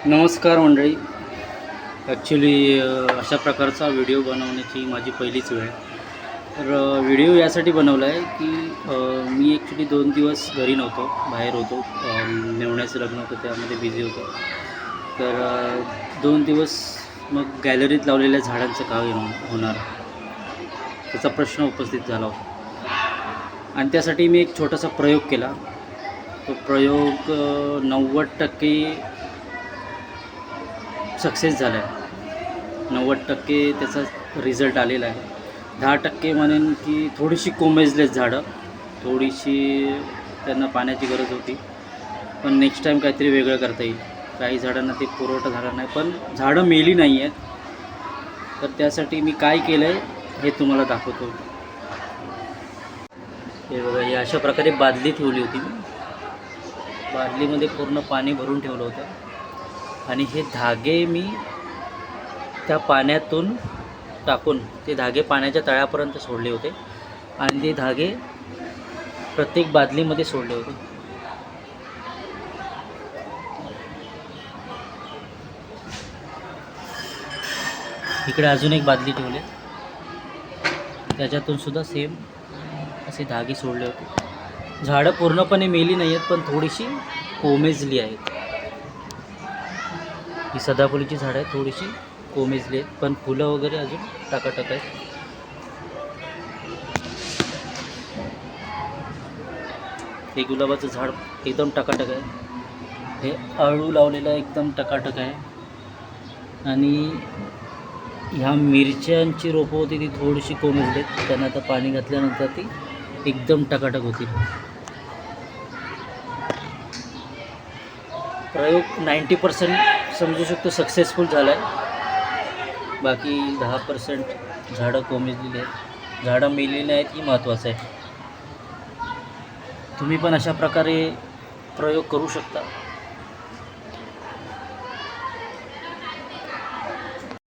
नमस्कार मंडळी. ॲक्च्युली अशा प्रकारचा व्हिडिओ बनवण्याची माझी पहिलीच वेळ आहे. तर व्हिडिओ यासाठी बनवला आहे की मी ॲक्च्युली 2 दिवस घरी नव्हतो, बाहेर होतो. मेवण्याचं लग्न होतं, त्यामध्ये बिझी होतो. तर 2 दिवस मग गॅलरीत लावलेल्या झाडांचं काय होणार, त्याचा प्रश्न उपस्थित झाला होता. आणि त्यासाठी मी एक छोटासा प्रयोग केला. तो प्रयोग 90% सक्सेस झाला आहे. 90% त्याचा रिझल्ट आलेला आहे. 10% म्हणेन की थोडीशी कोमेजलेत झाडं, थोडीशी त्यांना पाण्याची गरज होती. पण नेक्स्ट टाईम काहीतरी वेगळं करता येईल. काही झाडांना ते पुरवठा झाला नाही, पण झाडं मेली नाही आहेत. तर त्यासाठी मी काय केलं आहे हे तुम्हाला दाखवतो. हे बघा, हे अशा प्रकारे बादली ठेवली होती मी. बादलीमध्ये पूर्ण पाणी भरून ठेवलं होतं आणि हे धागे मी त्या पाण्यातून टाकून ते धागे पाण्याच्या तळापर्यंत सोडले होते आणि ते धागे प्रत्येक बादलीमध्ये सोडले होते. इकडे अजून एक बादली ठेवली, त्याच्यातून सुद्धा सेम असे धागे सोडले होते. झाडं पूर्णपणे मेली नाही आहेत, पण थोडीशी कोमेजली आहेत. ही सदाफुलीची झाडं आहेत, थोडीशी कोमेजली आहेत, पण फुलं वगैरे अजून टकाटक आहेत. हे गुलाबाचं झाड एकदम टकाटक आहे. हे अळू लावलेलं एकदम टकाटक आहे. आणि ह्या मिरच्यांची रोपं होती ती थोडीशी कोमेजली आहेत. त्यांना आता पाणी घातल्यानंतर ती एकदम टकाटक होतील. प्रयोग 90% समजू शकतो सक्सेसफुल झाला आहे. बाकी 10% झाडं कोमेजलेली आहेत, झाडं मेलेली आहेत, ही महत्त्वाचं आहे. तुम्ही पण अशा प्रकारे प्रयोग करू शकता.